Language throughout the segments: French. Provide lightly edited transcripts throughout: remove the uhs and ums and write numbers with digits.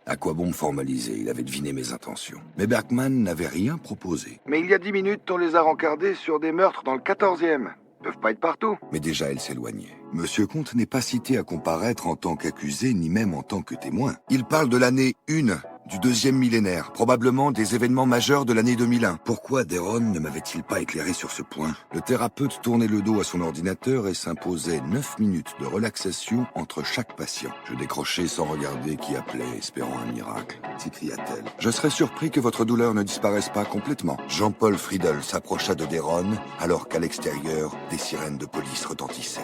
À quoi bon me formaliser? Il avait deviné mes intentions. Mais Berkman n'avait rien proposé. Mais il y a 10 minutes, on les a rencardés sur des meurtres dans le 14e. Ils peuvent pas être partout. Mais déjà, elle s'éloignait. Monsieur Comte n'est pas cité à comparaître en tant qu'accusé, ni même en tant que témoin. Il parle de l'année 1 du 2e millénaire, probablement des événements majeurs de l'année 2001. Pourquoi Deron ne m'avait-il pas éclairé sur ce point? Le thérapeute tournait le dos à son ordinateur et s'imposait 9 minutes de relaxation entre chaque patient. Je décrochai sans regarder qui appelait, espérant un miracle. S'écria-t-elle. Je serais surpris que votre douleur ne disparaisse pas complètement. Jean-Paul Friedel s'approcha de Deron, alors qu'à l'extérieur, des sirènes de police retentissaient.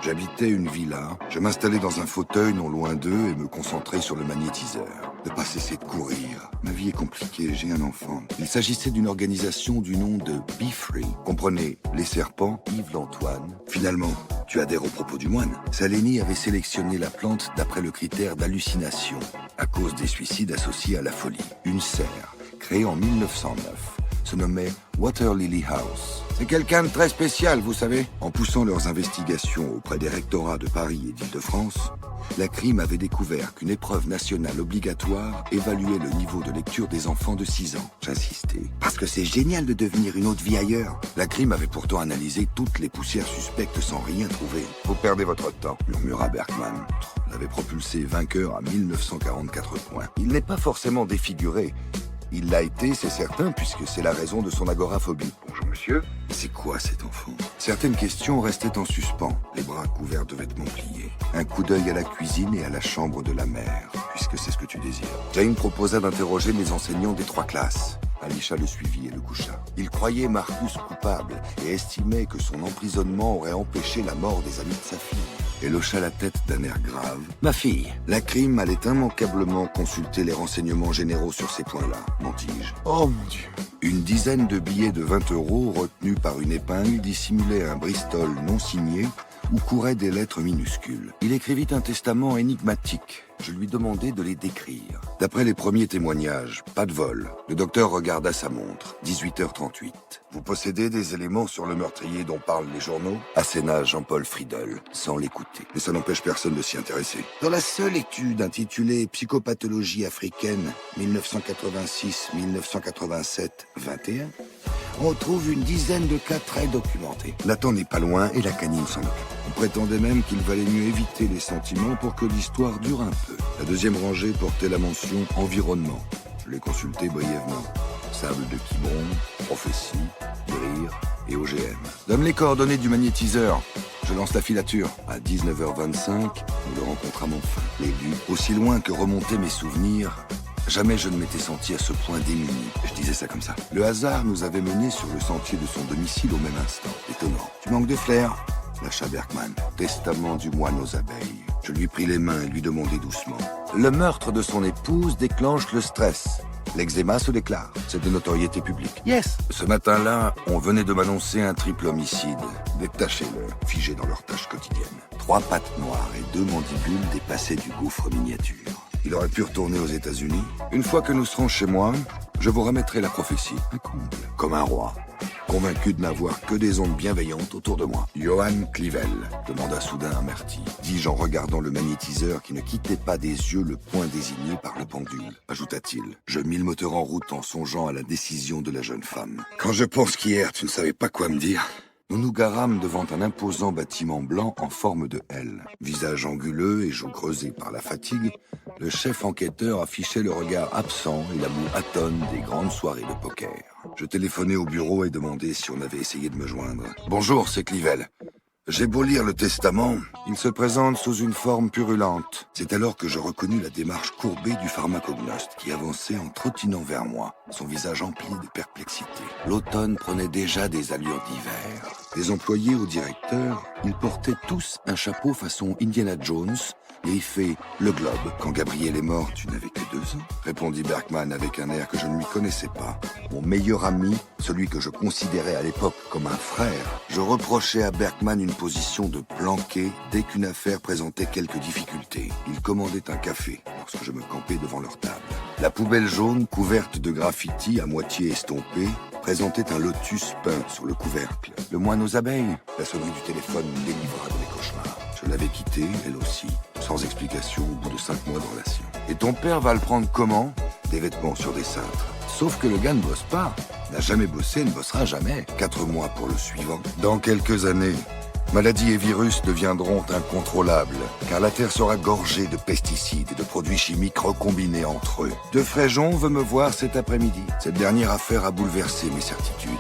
J'habitais une villa, je m'installais dans un fauteuil non loin d'eux et me concentrais sur le magnétiseur. Ne pas cesser de courir. Ma vie est compliquée, j'ai un enfant. Il s'agissait d'une organisation du nom de Be Free. Comprenez, les serpents, Yves L'Antoine. Finalement, tu adhères au propos du moine. Salény avait sélectionné la plante d'après le critère d'hallucination, à cause des suicides associés à la folie. Une serre, créée en 1909, se nommait Water Lily House. C'est quelqu'un de très spécial, vous savez. En poussant leurs investigations auprès des rectorats de Paris et d'Île-de-France, la CRIM avait découvert qu'une épreuve nationale obligatoire évaluait le niveau de lecture des enfants de 6 ans. J'insistais. Parce que c'est génial de devenir une autre vie ailleurs. La CRIM avait pourtant analysé toutes les poussières suspectes sans rien trouver. Vous perdez votre temps, murmura Berkman. L'avait propulsé vainqueur à 1944 points. Il n'est pas forcément défiguré. Il l'a été, c'est certain, puisque c'est la raison de son agoraphobie. Bonjour, monsieur. C'est quoi cet enfant? Certaines questions restaient en suspens, les bras couverts de vêtements pliés. Un coup d'œil à la cuisine et à la chambre de la mère, puisque c'est ce que tu désires. Jane proposa d'interroger les enseignants des 3 classes. Alicia le suivit et le coucha. Il croyait Marcus coupable et estimait que son emprisonnement aurait empêché la mort des amis de sa fille. Elle hocha la tête d'un air grave. Ma fille. La CRIM allait immanquablement consulter les renseignements généraux sur ces points-là, mentis-je. Oh mon Dieu. Une dizaine de billets de 20 € retenus par une épingle dissimulaient un Bristol non signé où couraient des lettres minuscules. Il écrivit un testament énigmatique. Je lui demandai de les décrire. D'après les premiers témoignages, pas de vol. Le docteur regarda sa montre. 18h38. Vous possédez des éléments sur le meurtrier dont parlent les journaux? Asséna Jean-Paul Friedel, sans l'écouter. Mais ça n'empêche personne de s'y intéresser. Dans la seule étude intitulée Psychopathologie africaine, 1986-1987-21, on trouve une dizaine de cas très documentés. La temps n'est pas loin et la canine s'en occupe. On prétendait même qu'il valait mieux éviter les sentiments pour que l'histoire dure un peu. La deuxième rangée portait la mention environnement. Je l'ai consulté brièvement. Sable de Quiberon, prophétie, rire et OGM. Donne les coordonnées du magnétiseur. Je lance la filature. À 19h25, nous le rencontrâmes enfin. L'élu, aussi loin que remontaient mes souvenirs, jamais je ne m'étais senti à ce point démuni. Je disais ça comme ça. Le hasard nous avait menés sur le sentier de son domicile au même instant. Étonnant. Tu manques de flair, lâcha Berkman. Testament du moine aux abeilles. Je lui pris les mains et lui demandai doucement. Le meurtre de son épouse déclenche le stress. L'eczéma se déclare. C'est de notoriété publique. Yes. Ce matin-là, on venait de m'annoncer un triple homicide. Détachez-le, figés dans leurs tâches quotidiennes. 3 pattes noires et 2 mandibules dépassaient du gouffre miniature. Il aurait pu retourner aux États-Unis. Une fois que nous serons chez moi, je vous remettrai la prophétie. Un comble. Comme un roi. Convaincu de n'avoir que des ondes bienveillantes autour de moi. Johan Clivel, demanda soudain Amerty, dis-je en regardant le magnétiseur qui ne quittait pas des yeux le point désigné par le pendule. Ajouta-t-il, je mis le moteur en route en songeant à la décision de la jeune femme. Quand je pense qu'hier, tu ne savais pas quoi me dire. Nous nous garâmes devant un imposant bâtiment blanc en forme de L. Visage anguleux et joues creusées par la fatigue, le chef enquêteur affichait le regard absent et la moue atone des grandes soirées de poker. Je téléphonai au bureau et demandai si on avait essayé de me joindre. « Bonjour, c'est Clivel. J'ai beau lire le testament, il se présente sous une forme purulente. » C'est alors que je reconnus la démarche courbée du pharmacognoste qui avançait en trottinant vers moi, son visage empli de perplexité. L'automne prenait déjà des allures d'hiver. Des employés au directeur, ils portaient tous un chapeau façon Indiana Jones, griffé le globe. Quand Gabriel est mort, tu n'avais que 2 ans, répondit Berkman avec un air que je ne lui connaissais pas. Mon meilleur ami, celui que je considérais à l'époque comme un frère, je reprochais à Berkman une position de planqué dès qu'une affaire présentait quelques difficultés. Il commandait un café lorsque je me campais devant leur table. La poubelle jaune, couverte de graffitis à moitié estompés, présentait un lotus peint sur le couvercle. Le moine aux abeilles. La sonnerie du téléphone me délivra de mes cauchemars. Je l'avais quittée, elle aussi, sans explication au bout de 5 mois de relation. Et ton père va le prendre comment? Des vêtements sur des cintres. Sauf que le gars ne bosse pas. N'a jamais bossé, ne bossera jamais. 4 mois pour le suivant. Dans quelques années, maladies et virus deviendront incontrôlables, car la Terre sera gorgée de pesticides et de produits chimiques recombinés entre eux. De Fréjon veut me voir cet après-midi. Cette dernière affaire a bouleversé mes certitudes.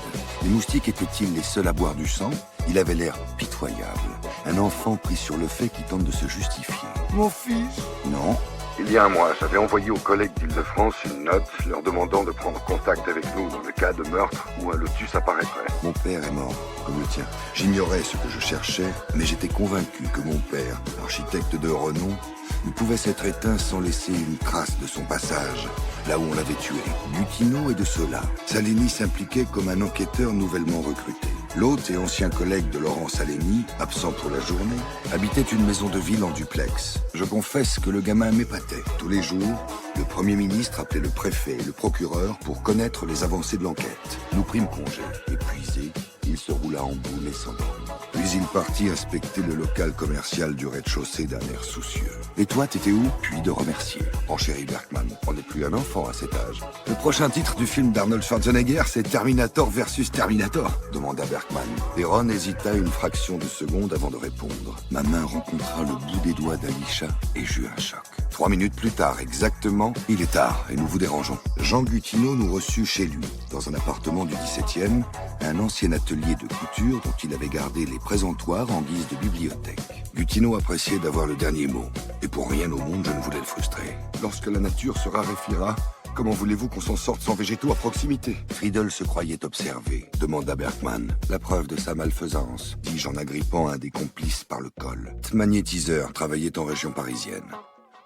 Les moustiques étaient-ils les seuls à boire du sang? Il avait l'air pitoyable. Un enfant pris sur le fait qui tente de se justifier. Mon fils? Non. Il y a un mois, j'avais envoyé aux collègues d'Île-de-France une note leur demandant de prendre contact avec nous dans le cas de meurtre où un lotus apparaîtrait. Mon père est mort, comme le tien. J'ignorais ce que je cherchais, mais j'étais convaincu que mon père, architecte de renom, ne pouvait s'être éteint sans laisser une trace de son passage, là où on l'avait tué. Gutineau est de ceux-là. Salini s'impliquait comme un enquêteur nouvellement recruté. L'hôte et ancien collègue de Laurent Salini, absent pour la journée, habitait une maison de ville en duplex. Je confesse que le gamin m'épatait. Tous les jours, le Premier ministre appelait le préfet et le procureur pour connaître les avancées de l'enquête. Nous prîmes congé. Épuisé, il se roula en boule et s'endormit. Puis il partit inspecter le local commercial du rez-de-chaussée d'un air soucieux. Et toi, t'étais où? Puis de remercier. Enchérit Bergman. On n'est plus un enfant à cet âge. Le prochain titre du film d'Arnold Schwarzenegger, c'est Terminator versus Terminator, demanda Bergman. Et Ron hésita une fraction de seconde avant de répondre. Ma main rencontra le bout des doigts d'Alisha et j'eus un choc. 3 minutes plus tard, exactement, il est tard et nous vous dérangeons. Jean Gutineau nous reçut chez lui, dans un appartement du 17e, un ancien atelier de couture dont il avait gardé les présentoirs en guise de bibliothèque. Gutineau appréciait d'avoir le dernier mot, et pour rien au monde je ne voulais le frustrer. Lorsque la nature se raréfiera, comment voulez-vous qu'on s'en sorte sans végétaux à proximité? Friedel se croyait observé, demanda Bergman. La preuve de sa malfaisance, dis-je en agrippant un des complices par le col. Magnétiseur travaillait en région parisienne.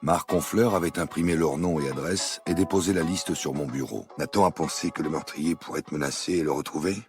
Marc Honfleur avait imprimé leur nom et adresse et déposé la liste sur mon bureau. Nathan a pensé que le meurtrier pourrait être menacé et le retrouver?